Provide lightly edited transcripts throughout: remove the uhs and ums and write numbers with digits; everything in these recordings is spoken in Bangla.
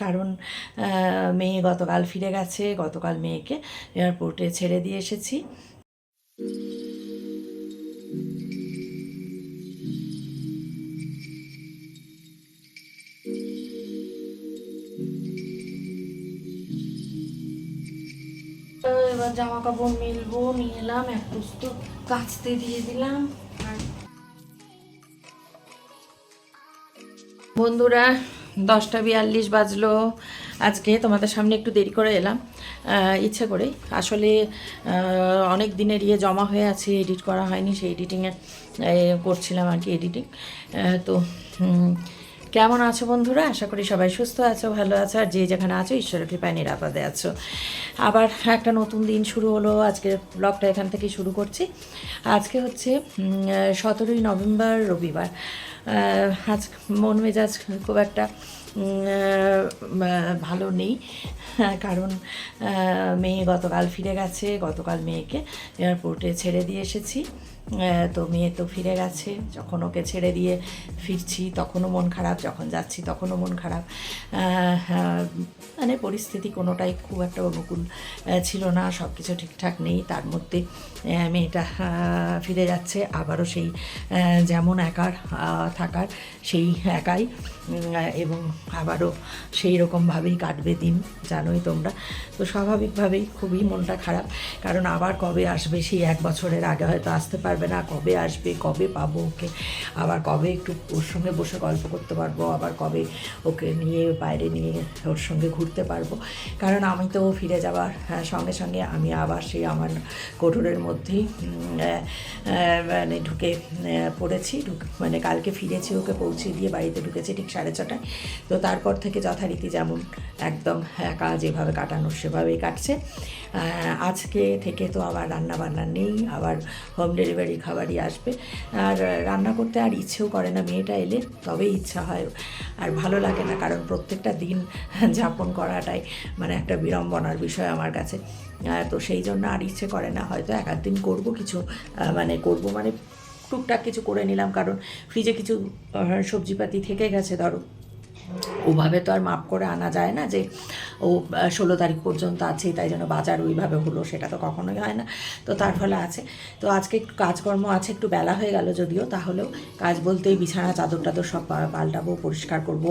কারণ মেয়ে গতকাল ফিরে গেছে, গতকাল মেয়েকে এয়ারপোর্টে ছেড়ে দিয়ে এসেছি। এবার জামা কাপড় মেলবো, নিয়ে এলাম, এক বস্তু কাচতে দিয়ে দিলাম। আর বন্ধুরা 10টা 42 বাজলো। আজকে তোমাদের সামনে একটু দেরি করে এলাম, ইচ্ছে করেই। আসলে অনেক দিনের জমা হয়ে আছে, এডিট করা হয়নি, সেই এডিটিংয়ে করছিলাম আর কি, এডিটিং। তো কেমন আছো বন্ধুরা? আশা করি সবাই সুস্থ আছো, ভালো আছো, আর যে যেখানে আছো ঈশ্বরের কৃপায় নিরাপদে আছো। আবার একটা নতুন দিন শুরু হলো। আজকে ব্লগটা এখান থেকে শুরু করছি। আজকে হচ্ছে 17ই নভেম্বর, রবিবার। আজ মন মেজাজ খুব একটা ভালো নেই, কারণ মেয়ে গতকাল ফিরে গেছে, গতকাল মেয়েকে এয়ারপোর্টে ছেড়ে দিয়ে এসেছি। তো মেয়ে তো ফিরে গেছে, যখন ওকে ছেড়ে দিয়ে ফিরছি তখনও মন খারাপ, যখন যাচ্ছি তখনও মন খারাপ। মানে পরিস্থিতি কোনোটাই খুব একটা অনুকূল ছিল না, সব কিছু ঠিকঠাক নেই। তার মধ্যে মেয়েটা ফিরে যাচ্ছে, আবারও সেই যেমন একার থাকার সেই একাই, এবং আবারও সেই রকমভাবেই কাটবে দিন, জানোই তোমরা। তো স্বাভাবিকভাবেই খুবই মনটা খারাপ, কারণ আবার কবে আসবে, সেই 1 বছরের আগে হয়তো আসতে পারবে না। কবে আসবে, কবে পাবো ওকে, আবার কবে একটু ওর সঙ্গে বসে গল্প করতে পারবো, আবার কবে ওকে নিয়ে বাইরে নিয়ে ওর সঙ্গে ঘুরতে পারবো। কারণ আমি তো ফিরে যাওয়ার সঙ্গে সঙ্গে আমি আবার সেই আমার কোঠরের মধ্যেই মানে ঢুকে পড়েছি। মানে কালকে ফিরেছি, ওকে পৌঁছে দিয়ে বাড়িতে ঢুকেছি ঠিক 6:30টায়। তো তারপর থেকে যথারীতি যেমন একদম কাজ এভাবে কাটানোর সেভাবেই কাটছে। আজকে থেকে তো আবার রান্না বান্না নেই, আবার হোম ডেলিভারি খাবারই আসবে। আর রান্না করতে আর ইচ্ছেও করে না, মেয়েটা এলে তবেই ইচ্ছা হয়। আর ভালো লাগে না, কারণ প্রত্যেকটা দিন যাপন করাটাই মানে একটা বিড়ম্বনার বিষয় আমার কাছে। তো সেই জন্য আর ইচ্ছে করে না। হয়তো 1-8 দিন করবো কিছু, মানে করবো মানে টুকটাক কিছু করে নিলাম, কারণ ফ্রিজে কিছু সবজিপাতি থেকে গেছে, ধরো ওভাবে তো আর মাপ করে আনা যায় না যে ও 16 তারিখ পর্যন্ত আছে, তাই জন্য বাজার ওইভাবে হলো, সেটা তো কখনোই হয় না। তো তার ফলে আছে। তো আজকে একটু কাজকর্ম আছে, একটু বেলা হয়ে গেল যদিও, তাহলেও কাজ বলতে বিছানা চাদর টাদর সব পাল্টাবো, পরিষ্কার করবো,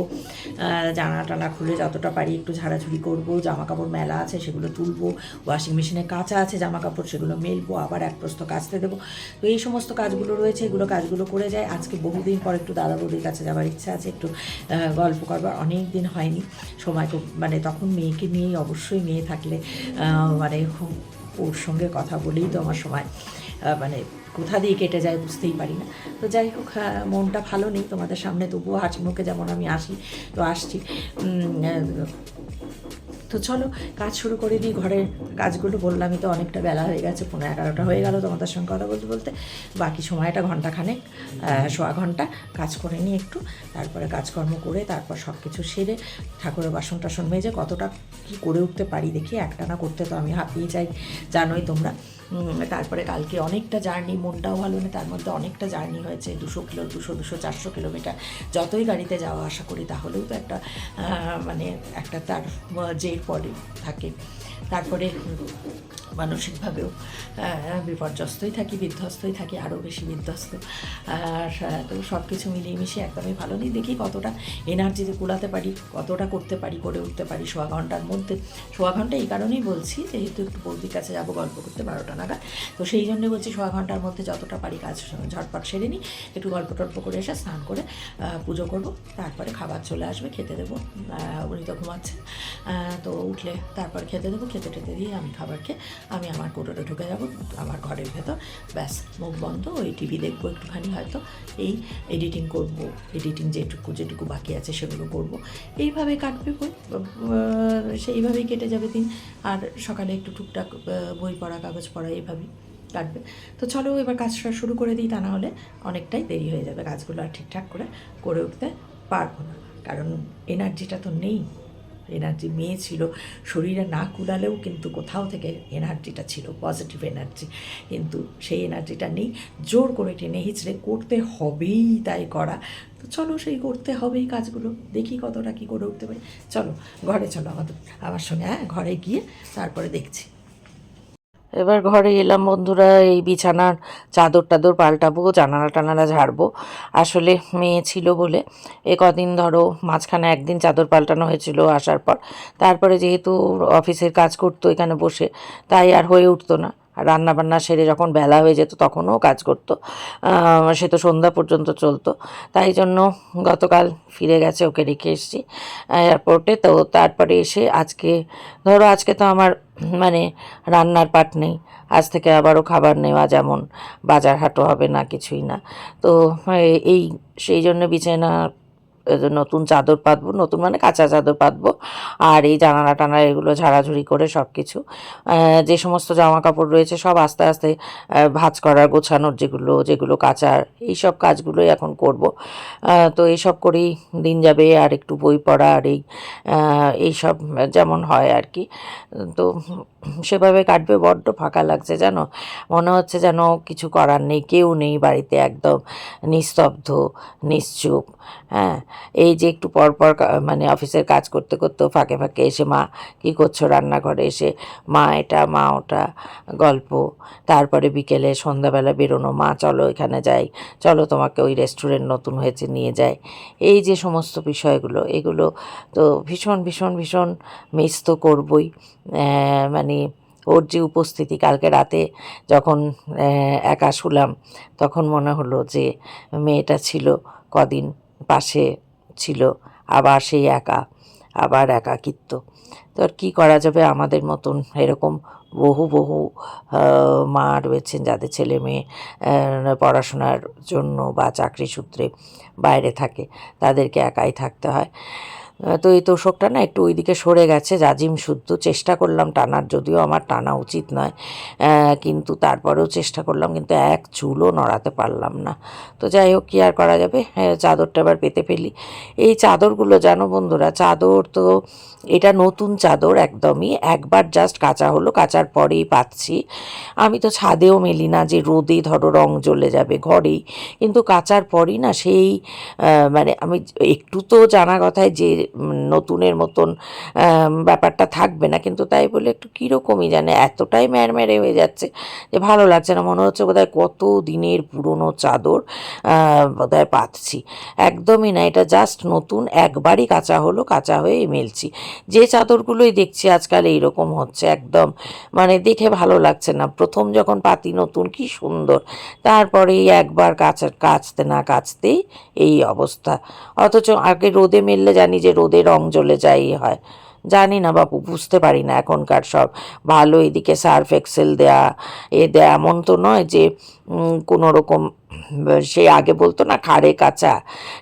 জানালা টানা খুলে যতটা পারি একটু ঝাড়াঝুড়ি করবো, জামা কাপড় মেলা আছে সেগুলো তুলবো, ওয়াশিং মেশিনে কাচা আছে জামা কাপড় সেগুলো মেলবো, আবার এক প্রস্ত কাচতে দেবো। তো এই সমস্ত কাজগুলো রয়েছে, এগুলো কাজগুলো করে যায়। আজকে বহুদিন পর একটু দাদা বৌদির কাছে যাওয়ার ইচ্ছা আছে, একটু গল্প করবার অনেক দিন হয়নি। সময় খুব মানে তখন মেয়েকে নিয়েই, অবশ্যই মেয়ে থাকলে মানে ওর সঙ্গে কথা বলেই তো আমার সময় মানে কোথা দিয়ে কেটে যায় বুঝতেই পারি না। তো যাই হোক, মনটা ভালো নেই তোমাদের সামনে, তবুও হাসি মুখে যেমন আমি আসি তো আসছি। তো চলো কাজ শুরু করে দিই। ঘরের কাজগুলো বললামই তো, অনেকটা বেলা হয়ে গেছে, 11:30 হয়ে গেল তোমাদের সঙ্গে কথা বলতে বলতে। বাকি সময়টা ঘন্টাখানেক, 1/4 ঘন্টা কাজ করে নিই একটু, তারপরে কাজকর্ম করে তারপর সব কিছু সেরে ঠাকুরের বাসন টাসন মেজে কতটা কী করে উঠতে পারি দেখি। একটানা করতে তো আমি হাঁপিয়ে যাই, জানোই তোমরা। তারপরে কালকে অনেকটা জার্নি, মনটাও ভালো না, তার মধ্যে অনেকটা জার্নি হয়েছে, 200 400 কিলোমিটার। যতই গাড়িতে যাওয়া আসা করি তাহলেও তো একটা মানে একটা তার জের পরে থাকে। তারপরে মানসিকভাবেও বিপর্যস্তই থাকি, বিধ্বস্তই থাকি, আরও বেশি বিধ্বস্ত। আর তো সব কিছু মিলিয়ে মিশিয়ে একদমই ভালো নেই। দেখি কতটা এনার্জিতে কুলাতে পারি, কতটা করতে পারি, করে উঠতে পারি 1/4 ঘন্টার মধ্যে। 1/4 ঘন্টা এই কারণেই বলছি, যেহেতু একটু বৌদির কাছে যাবো গল্প করতে 12টা নাগাদ, তো সেই জন্যে বলছি 1/4 ঘন্টার মধ্যে যতটা পারি কাজ ঝটপট সেরে নিই। একটু গল্প টল্প করে এসে স্নান করে পুজো করব, তারপরে খাবার চলে আসবে, খেতে দেবো। উনি তো ঘুমাচ্ছে, তো উঠলে তারপর খেতে দেবো, খেতে টেতে দিয়ে আমি খাবার খেয়ে আমি আমার কোটরে ঢুকে যাবো আমার ঘরের ভেতর। ব্যাস, মুখ বন্ধ, ওই টিভি দেখবো একটুখানি, হয়তো এই এডিটিং করব, এডিটিং যেটুকু বাকি আছে সেগুলো করব। এইভাবে কাটবে বই, সেইভাবেই কেটে যাবে দিন। আর সকালে একটু টুকটাক বই পড়া, কাগজ পড়া, এইভাবেই কাটবে। তো চলো এবার কাজটা শুরু করে দিই, তা না হলে অনেকটাই দেরি হয়ে যাবে, কাজগুলো আর ঠিকঠাক করে করে উঠতে পারবো না, কারণ এনার্জিটা তো নেই। এনার্জি, মেয়ে ছিল, শরীরে না কুলালেও কিন্তু কোথাও থেকে এনার্জিটা ছিল, পজিটিভ এনার্জি, কিন্তু সেই এনার্জিটা নেই। জোর করে টেনে হিচড়ে করতে হবেই তাই করা। তো চলো, সেই করতে হবেই কাজগুলো, দেখি কতটা কী করে উঠতে পারি। চলো ঘরে চলো আমার সঙ্গে, হ্যাঁ ঘরে গিয়ে তারপরে দেখছি। এবার ঘরে এলাম বন্ধুরা, এই বিছানার চাদর টাদর পাল্টাবো, জানালা টানালা ঝাড়বো। আসলে মেয়ে ছিল বলে কদিন ধরো মাঝখানে একদিন চাদর পাল্টানো হয়েছিল আসার পর, তারপরে যেহেতু অফিসের কাজ করতো এখানে বসে, তাই আর হয়ে উঠতো না। রান্না বান্না সেরে যখন বেলা হয়ে যেত তখনও কাজ করতো, সে তো সন্ধ্যা পর্যন্ত চলতো। তাই জন্য গতকাল ফিরে গেছে, ওকে রেখে এসেছি এয়ারপোর্টে। তো তারপরে এসে আজকে তো আমার মানে রান্নার পাট নেই, আজ থেকে আবারও খাবার নেওয়া, যেমন বাজার হাটও হবে না, কিছুই না। তো এই সেই জন্য বিছানা নতুন চাদর পাতবো, নতুন মানে কাঁচা চাদর পাতবো, আর এই জানালা টানা এগুলো ঝাড়াঝুড়ি করে সব কিছু যে সমস্ত জামা কাপড় রয়েছে সব আস্তে আস্তে ভাঁজ করার, গোছানোর, যেগুলো যেগুলো কাচার, এই সব কাজগুলোই এখন করব। তো এইসব করেই দিন যাবে, আর একটু বই পড়া, আর এইসব যেমন হয় আর কি। তো সেভাবে কাটবে। বড্ড ফাঁকা লাগছে জানো, মনে হচ্ছে যেন কিছু করার নেই, কেউ নেই বাড়িতে, একদম নিস্তব্ধ, নিশ্চুপ। হ্যাঁ, এই যে একটু পরপর মানে অফিসের কাজ করতে করতেও ফাঁকে ফাঁকে এসে মা কী করছো, রান্নাঘরে এসে মা এটা মা ওটা গল্প, তারপরে বিকেলে সন্ধ্যাবেলা বেরোনো, মা চলো এখানে যাই, চলো তোমাকে ওই রেস্টুরেন্ট নতুন হয়েছে নিয়ে যাই, এই যে সমস্ত বিষয়গুলো, এগুলো তো ভীষণ ভীষণ ভীষণ মিস তো করবই। মানে ওর যে উপস্থিতি, কালকে রাতে যখন একা শুলাম তখন মনে হলো যে মেয়েটা ছিল কদিন পাশে ছিল, আবার সেই একা, আবার একাকিত্ব। তো আর কী করা যাবে, আমাদের মতন এরকম বহু বহু মা রয়েছেন যাদের ছেলে মেয়ে পড়াশোনার জন্য বা চাকরি সূত্রে বাইরে থাকে, তাদেরকে একাই থাকতে হয়। তো এই তোষকটা না একটু ওইদিকে সরে গেছে, জাজিম শুদ্ধ, চেষ্টা করলাম টানার, যদিও আমার টানা উচিত নয়, কিন্তু তারপরেও চেষ্টা করলাম, কিন্তু এক চুলও নড়াতে পারলাম না। তো যাই হোক, কী আর করা যাবে, চাদরটা এবার পেতে ফেলি। এই চাদরগুলো জানো বন্ধুরা, চাদর তো এটা নতুন চাদর একদমই, একবার জাস্ট কাচা হলো, কাচার পরেই পাচ্ছি। আমি তো ছাদেও মেলি না যে রোদে ধরো রং জ্বলে যাবে, ঘরেই, কিন্তু কাচার পরই না সেই মানে আমি একটু তো জানা কথায় যে নতুনের মতন ব্যাপারটা থাকবে না, কিন্তু তাই বলে একটু কীরকমই জানে এতটাই ম্যারম্যারে হয়ে যাচ্ছে যে ভালো লাগছে না, মনে হচ্ছে বোধহয় কত দিনের পুরনো চাদর বোধহয় পাতছি। একদমই না, এটা জাস্ট নতুন, একবারই কাচা হলো, কাচা হয়ে মেলছি। যে চাদরগুলোই দেখছি আজকাল এইরকম হচ্ছে, একদম মানে দেখে ভালো লাগছে না। প্রথম যখন পাতি নতুন কি সুন্দর, তারপরেই একবার কাচতে না কাচতেই এই অবস্থা। অথচ আগে রোদে মেললে জানি যে রোদে রং জ্বলে যায় হয়, জানি না বাপু, বুঝতে পারি না এখনকার সব ভালো এদিকে সার্ফ এক্সেল দেয়া দেয়া, এমন তো নয় যে কোনো রকম সেই আগে বলতো না খাড়ে কাচা,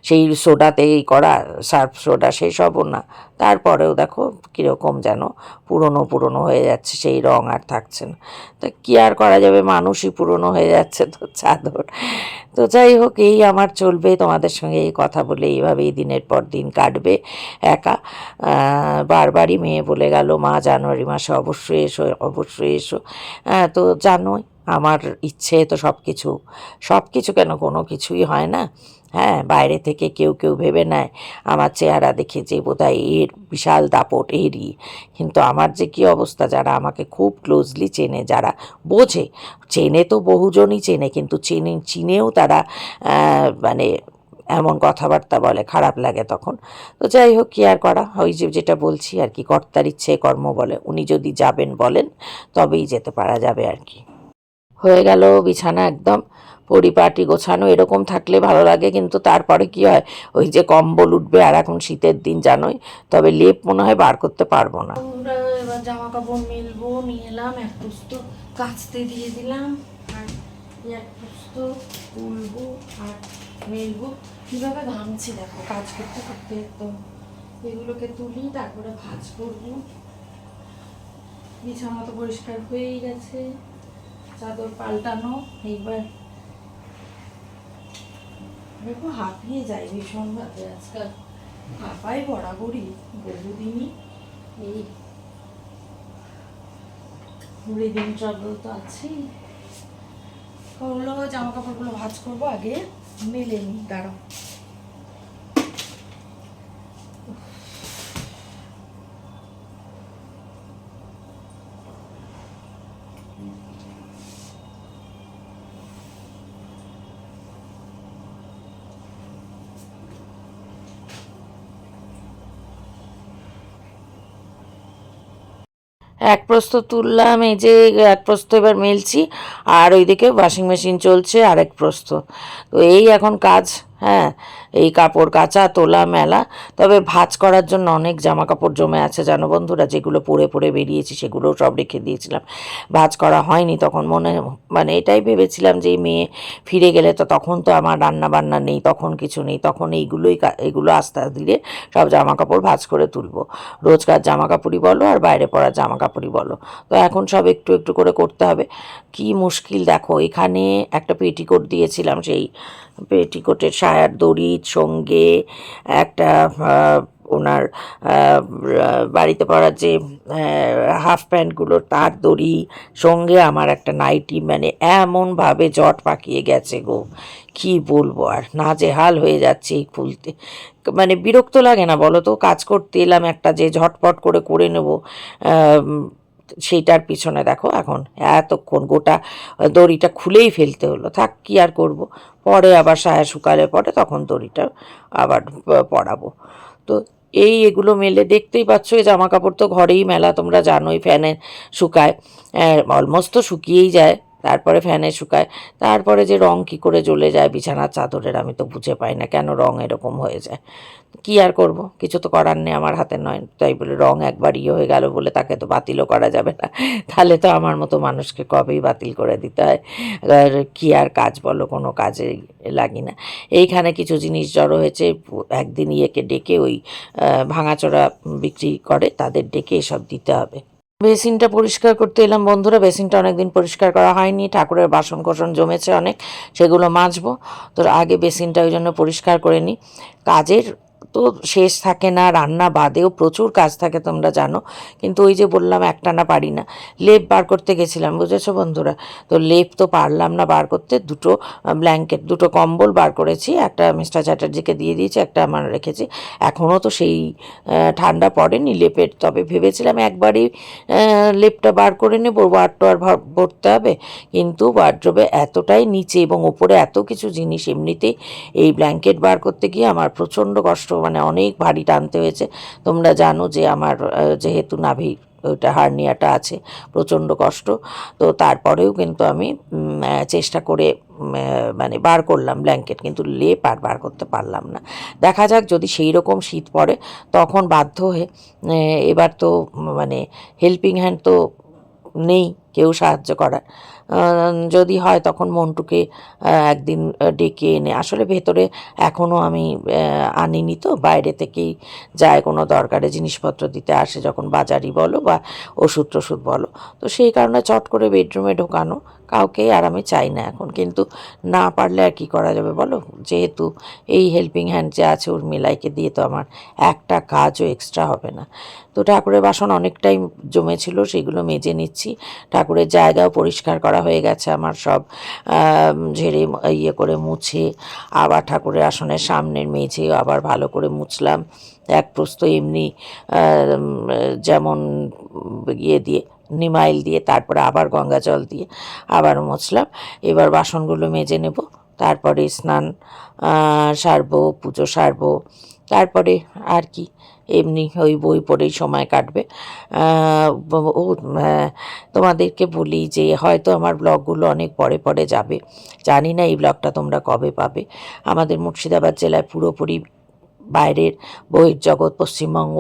সেই সোডাতেই করা, সার্ফ সোডা, সেই সবও না। তারপরেও দেখো কীরকম যেন পুরনো পুরনো হয়ে যাচ্ছে, সেই রং আর থাকছে না। তা কী আর করা যাবে, মানুষই পুরনো হয়ে যাচ্ছে তো চাদর। তো যাই হোক, এই আমার চলবে, তোমাদের সঙ্গে এই কথা বলে এইভাবেই দিনের পর দিন কাটবে একা। বারবারই মেয়ে বলে গেল, মা জানুয়ারি মাসে অবশ্যই এসো, অবশ্যই এসো। তো জানোই আমার ইচ্ছে তো সব কিছু কেন, কোনো কিছুই হয় না। হ্যাঁ, বাইরে থেকে কেউ কেউ ভেবে নেয় আমার চেহারা দেখে যে বোধহয় এর বিশাল দাপট এরই, কিন্তু আমার যে কী অবস্থা, যারা আমাকে খুব ক্লোজলি চেনে, যারা বোঝে, চেনে তো বহুজনই চেনে, কিন্তু চিনেও তারা মানে এমন কথাবার্তা বলে, খারাপ লাগে তখন। তো যাই হোক, কী আর করা, ওই যে যেটা বলছি আর কি, কর্তার ইচ্ছে কর্ম বলে, উনি যদি যাবেন বলেন তবেই যেতে পারা যাবে আর কি। হয়ে গেল বিছানা একদম পরিপাটি গোছানো, এরকম থাকলে ভালো লাগে, কিন্তু তারপরে কি হয়, ওই যে কম্বল উঠবে, আর এখন শীতের দিন জানোই, তবে লেপ মনে হয় বার করতে পারবো না। এবার জামা কাপড় মেলবো, নিয়ে এলাম, এক পুস্ত কাচতে দিয়ে দিলাম, আর এক পুস্ত তুলবো আর মেলবো। কীভাবে ঘামছি দেখো কাজ করতে করতে, একদম এগুলোকে তুলি তারপরে ভাঁজ করবো। বিছানা তো পরিষ্কার হয়েই গেছে, চাদর পাল্টানো, এইবার দেখো হাঁপিয়ে যাই ভীষণভাবে আজকাল, হাঁপাই বরাবরই, বহুদিনই এই ব্রিদিং ট্রাবল তো আছেই। ওগুলো জামা কাপড়গুলো ভাঁজ করবো, আগে মেলে নি, দাঁড়াও। এক প্রস্ত তুললাম, এই যে এক প্রস্ত এবার মেলছি, আর ওইদিকে ওয়াশিং মেশিন চলছে আরেক প্রস্ত। তো এই এখন কাজ। হ্যাঁ, এই কাপড় কাচা, তোলা, মেলা। তবে ভাঁজ করার জন্য অনেক জামা কাপড় জমে আছে জানো বন্ধুরা, যেগুলো পরে পরে বেরিয়েছি সেগুলোও সব রেখে দিয়েছিলাম, ভাঁজ করা হয়নি। তখন মানে এটাই ভেবেছিলাম যে এই মেয়ে ফিরে গেলে তো তখন তো আমার রান্না বান্না নেই, তখন কিছু নেই, তখন এগুলো আস্তে ধীরে সব জামা কাপড় ভাঁজ করে তুলবো। রোজকার জামা কাপড়ই বলো আর বাইরে পরা জামা কাপড়ই বলো, তো এখন সব একটু একটু করে করতে হবে। কি মুশকিল দেখো, এখানে একটা পেটিকোট দিয়েছিলাম, সেই পেটিকোটের সায়ার দড়ির সঙ্গে একটা ওনার বাড়িতে পরার যে হাফ প্যান্টগুলো তার দড়ি, সঙ্গে আমার একটা নাইটি, মানে এমনভাবে জট পাকিয়ে গেছে গো, কি বলবো, আর নাজেহাল হয়ে যাচ্ছে এই খুলতে। মানে বিরক্ত লাগে না বলো তো, কাজ করতে এলাম একটা যে ঝটপট করে করে নেব, সেইটার পিছনে দেখো এখন এতক্ষণ গোটা দড়িটা খুলেই ফেলতে হলো। থাক, কি আর করব, পরে আবার সায়া শুকালে পরে তখন দড়িটা আবার পরাবো। তো এগুলো মেলে দেখতেই পাচ্ছ, এই জামা কাপড় তো ঘরেই মেলা, তোমরা জানোই, ফ্যানে শুকায়, অলমোস্ট তো শুকিয়েই যায়, তারপরে ফ্যানে শুকায়, তারপরে যে রং কি করে জ্বলে যায় বিছানার চাদরের, আমি তো বুঝে পাই না কেন রং এরকম হয়ে যায়। কি আর করব, কিছু তো করার নেই, আমার হাতে নয়, তাই বলে রং একবার হয়ে গেল বলে তাকে তো বাতিলও করা যাবে না, তাহলে তো আমার মতো মানুষকে কবেই বাতিল করে দিতে হয়। আর কি আর কাজ বলো, কোনো কাজে লাগি না। এইখানে কিছু জিনিস জড়ো হয়েছে, একদিন ইয়েকে ডেকে, ওই ভাঙাচোরা বিক্রি করে তাদের ডেকে এসব দিতে হবে। বেসিনটা পরিষ্কার করতে এলাম বন্ধুরা, বেসিনটা অনেকদিন পরিষ্কার করা হয়নি, ঠাকুরের বাসন কোসন জমেছে অনেক, সেগুলো মাজবো। তো আগে বেসিনটা ওই জন্য পরিষ্কার করে নিই। কাজের তো শেষ থাকে না, রান্না বাদেও প্রচুর কাজ থাকে তোমরা জানো, কিন্তু ওই যে বললাম একটানা পারি না। লেপ বার করতে গেছিলাম বুঝেছো বন্ধুরা, তো লেপ তো পারলাম না বার করতে, দুটো ব্ল্যাঙ্কেট, দুটো কম্বল বার করেছি, একটা মিস্টার চ্যাটার্জিকে দিয়ে দিয়েছি, একটা আমার রেখেছি। এখনও তো সেই ঠান্ডা পড়েনি লেপের, তবে ভেবেছিলাম একবারই লেপটা বার করে নেব, ওয়ার্ড আর ভরতে হবে, কিন্তু ওয়ার্ড্রোবে এতটাই নিচে এবং ওপরে এত কিছু জিনিস, এমনিতেই এই ব্ল্যাঙ্কেট বার করতে গিয়ে আমার প্রচণ্ড কষ্ট, মানে অনেক ভারী টানতে হয়েছে। তোমরা জানো যে আমার যেহেতু নাভি ওইটা হার্নিয়াটা আছে, প্রচণ্ড কষ্ট। তো তারপরেও কিন্তু আমি চেষ্টা করে মানে বার করলাম ব্ল্যাঙ্কেট, কিন্তু লেপ আর বার করতে পারলাম না। দেখা যাক, যদি সেই রকম শীত পড়ে তখন বাধ্য হয়ে, এবার তো মানে হেল্পিং হ্যান্ড তো নেই কেউ সাহায্য করার, যদি হয় তখন মন্টুকে একদিন ডেকে এনে, আসলে ভেতরে এখনও আমি আনিনি, তো বাইরে থেকেই যায় কোনো দরকারে জিনিসপত্র দিতে আসে, যখন বাজারই বলো বা ওষুধ টষুধ বলো, তো সেই কারণে চট করে বেডরুমে ঢোকানো কাউকে আর আমি চাই না এখন। কিন্তু না পারলে আর কী করা যাবে বলো, যেহেতু এই হেল্পিং হ্যান্ড যে আছে উর্মিলাইকে দিয়ে তো আমার একটা কাজও এক্সট্রা হবে না। তো ঠাকুরের বাসন অনেকটাই জমেছিল, সেগুলো মেজে নিচ্ছি। ঠাকুরের জায়গাও পরিষ্কার করা হয়ে গেছে আমার, সব ঝেড়ে ইয়ে করে মুছে, আবার ঠাকুরের আসনের সামনের মেঝে আবার ভালো করে মুছলাম, এক প্রস্ত এমনি যেমন ইয়ে দিয়ে নিমাইল দিয়ে, তারপরে আবার গঙ্গা জল দিয়ে আবার মুছলাম। এবার বাসনগুলো মেজে নেব, তারপরে স্নান সারবো, পুজো সারবো, তারপরে আর কি এমনি ওই বই পড়েই সময় কাটবে। ও তোমাদেরকে বলি যে হয়তো আমার ব্লগগুলো অনেক পরে পরে যাবে, জানি না এই ব্লগটা তোমরা কবে পাবে। আমাদের মুর্শিদাবাদ জেলায় পুরোপুরি বাইরের বহির্জগৎ, পশ্চিমবঙ্গ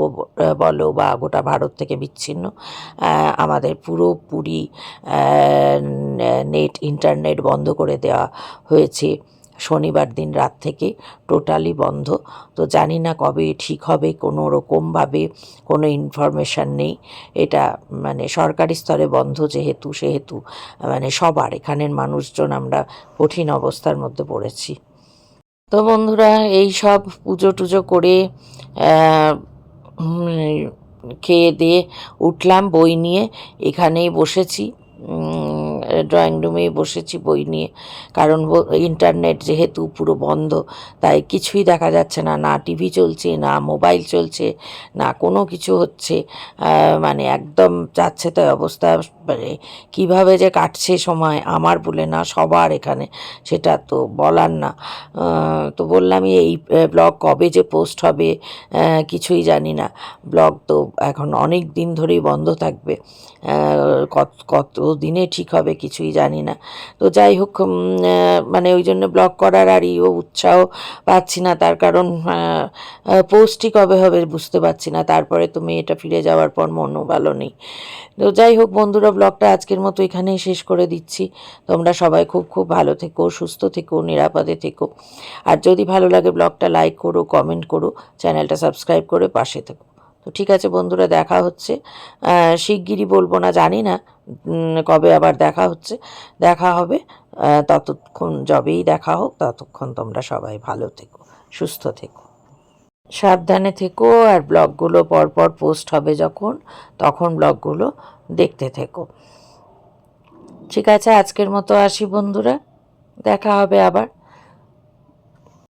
বলো বা গোটা ভারত থেকে বিচ্ছিন্ন। আমাদের পুরোপুরি ইন্টারনেট বন্ধ করে দেওয়া হয়েছে শনিবার দিন রাত থেকে, টোটালি বন্ধ। তো জানি না কবে ঠিক হবে, কোনো রকমভাবে কোনো ইনফরমেশান নেই। এটা মানে সরকারি স্তরে বন্ধ সেহেতু মানে সবার এখানের মানুষজন আমরা কঠিন অবস্থার মধ্যে পড়েছি। তো বন্ধুরা, এই সব পুজো টুজো করে খেয়ে দিয়ে উঠলাম, বই নিয়ে এখানেই বসেছি, ড্রয়িং রুমেই বসেছি বই নিয়ে। কারণ ইন্টারনেট যেহেতু পুরো বন্ধ, তাই কিছুই দেখা যাচ্ছে না, না টিভি চলছে, না মোবাইল চলছে, না কোনো কিছু হচ্ছে। মানে একদম যাচ্ছে তাই অবস্থা। মানে কীভাবে যে কাটছে সময় আমার বলে না, সবার এখানে, সেটা তো বলার না। তো বললামই এই ব্লগ কবে যে পোস্ট হবে কিছুই জানি না। ব্লগ তো এখন অনেক দিন ধরেই বন্ধ থাকবে, কত কত দিনে ঠিক হবে কিছুই জানি না। তো যাই হোক, মানে ওই জন্য ব্লগ করার আর উৎসাহ পাচ্ছি না, তার কারণ পোস্টই কবে হবে বুঝতে পারছি না। তারপরে তো মেয়েটা ফিরে যাওয়ার পর মনও ভালো নেই। তো যাই হোক বন্ধুরা, ব্লগটা আজকের মতো এখানেই শেষ করে দিচ্ছি। তোমরা সবাই খুব খুব ভালো থেকো, সুস্থ থেকো, নিরাপদে থেকো। আর যদি ভালো লাগে ব্লগটা লাইক করো, কমেন্ট করো, চ্যানেলটা সাবস্ক্রাইব করে পাশে থেকো। তো ঠিক আছে বন্ধুরা, দেখা হচ্ছে শিগগিরই, বলবো না জানি না কবে আবার দেখা হচ্ছে, দেখা হবে। ততক্ষণ যবেই দেখা হোক, ততক্ষণ তোমরা সবাই ভালো থেকো, সুস্থ থেকো, সাবধানে থেকো। আর ব্লগগুলো পরপর পোস্ট হবে যখন, তখন ব্লগগুলো দেখতে থেকো। ঠিক আছে, আজকের মতো আসি বন্ধুরা, দেখা হবে আবার।